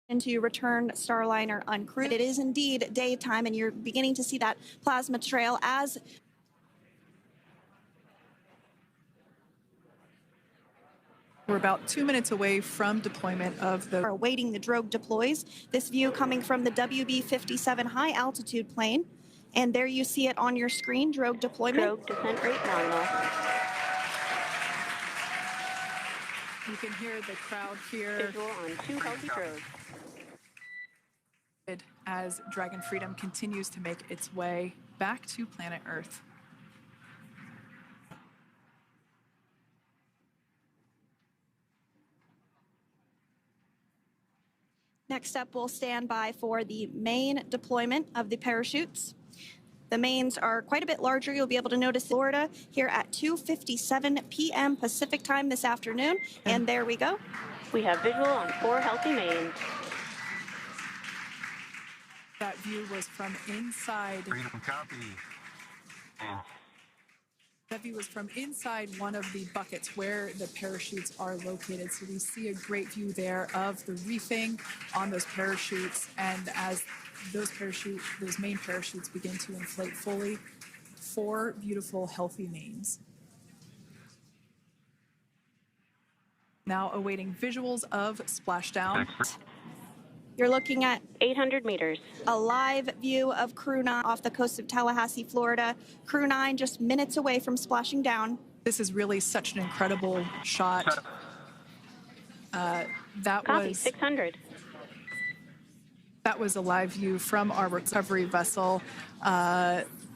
to return Starliner uncrewed. It is indeed daytime, and you're beginning to see that plasma trail as we're about 2 minutes away from deployment of the awaiting the drogue deploys. This view coming from the WB-57 high altitude plane. And there you see it on your screen, drogue deployment. Drogue descent rate nominal. You can hear the crowd here. Visual on 2 healthy drogues. As Dragon Freedom continues to make its way back to planet Earth. Next up, we'll stand by for the main deployment of the parachutes. The mains are quite a bit larger. You'll be able to notice Florida here at 2:57 p.m. Pacific time this afternoon. And there we go. We have visual on 4 healthy mains. That view was from inside. Freedom copy. That view was from inside one of the buckets where the parachutes are located. So we see a great view there of the reefing on those parachutes. And as those main parachutes begin to inflate fully, 4 beautiful, healthy mains. Now awaiting visuals of splashdown. You're looking at 800 meters. a live view of Crew 9 off the coast of Tallahassee, Florida. Crew 9 just minutes away from splashing down. This is really such an incredible shot. That Copy, was 600. That was a live view from our recovery vessel,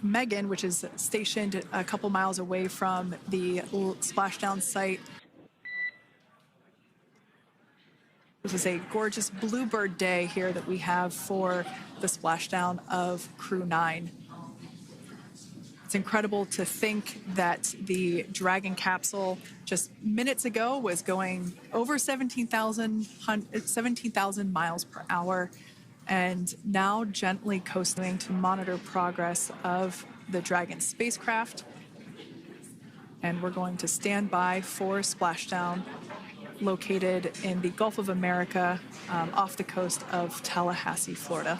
Megan, which is stationed a couple miles away from the splashdown site. This is a gorgeous bluebird day here that we have for the splashdown of Crew 9. It's incredible to think that the Dragon capsule just minutes ago was going over 17,000 miles per hour, and now gently coasting to monitor progress of the Dragon spacecraft. And we're going to stand by for splashdown, located in the Gulf of America, off the coast of Tallahassee, Florida.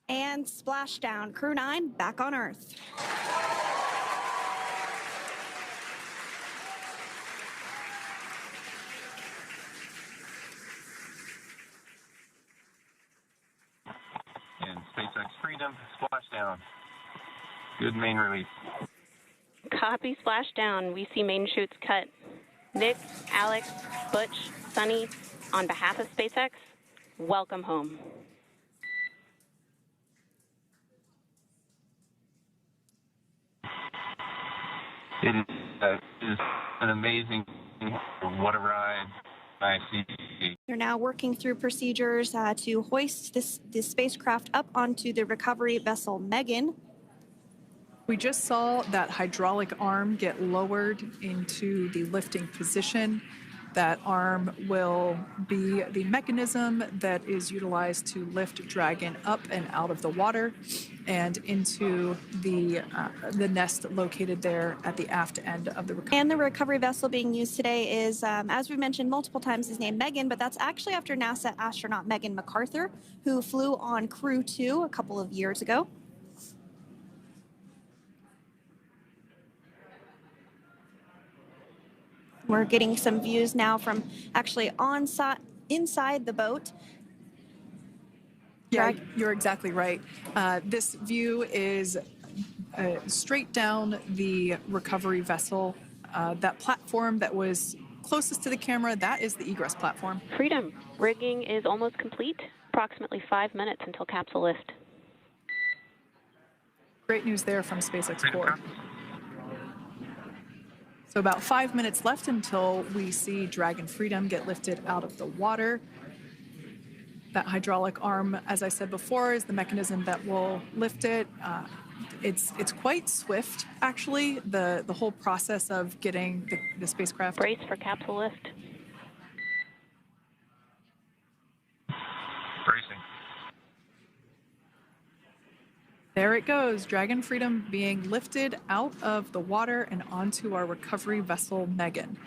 And splashdown, Crew 9 back on Earth. And SpaceX Freedom, splashdown. Good main release. Copy, splashdown. We see main chutes cut. Nick, Alex, Butch, Sunny, on behalf of SpaceX, welcome home. It is an amazing, what a ride. I see. They're now working through procedures to hoist this spacecraft up onto the recovery vessel Megan. We just saw that hydraulic arm get lowered into the lifting position. That arm will be the mechanism that is utilized to lift Dragon up and out of the water and into the nest located there at the aft end of the recovery. And the recovery vessel being used today is, as we mentioned multiple times, is named Megan, but that's actually after NASA astronaut Megan McArthur, who flew on Crew 2 a couple of years ago. We're getting some views now from actually inside the boat. Yeah, you're exactly right. This view is straight down the recovery vessel. That platform that was closest to the camera, that is the egress platform. Freedom. Rigging is almost complete. Approximately 5 minutes until capsule lift. Great news there from SpaceX Core. So about 5 minutes left until we see Dragon Freedom get lifted out of the water. That hydraulic arm, as I said before, is the mechanism that will lift it. It's quite swift, actually, the whole process of getting the spacecraft. Brace for capsule lift. Bracing. There there it goes, Dragon Freedom being lifted out of the water and onto our recovery vessel, Megan.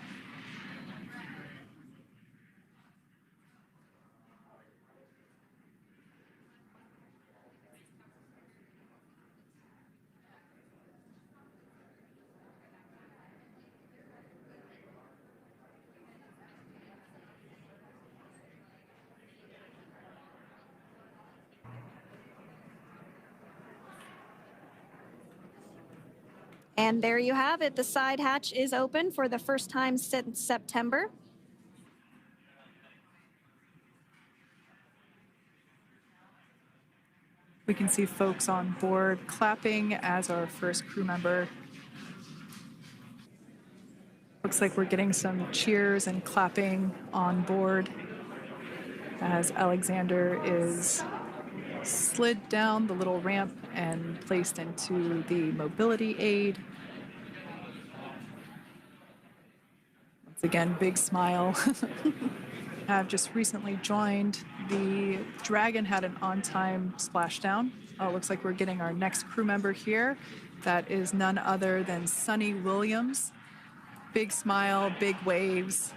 And there you have it. The side hatch is open for the first time since September. We can see folks on board clapping as our first crew member. Looks like we're getting some cheers and clapping on board as Alexander is slid down the little ramp and placed into the mobility aid. Once again, big smile. Have just recently joined. The Dragon had an on-time splashdown. Oh, it looks like we're getting our next crew member here. That is none other than Sunny Williams. Big smile, big waves.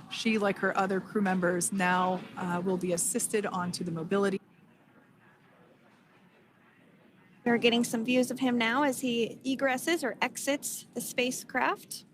She, like her other crew members, now will be assisted onto the mobility. We're getting some views of him now as he egresses or exits the spacecraft.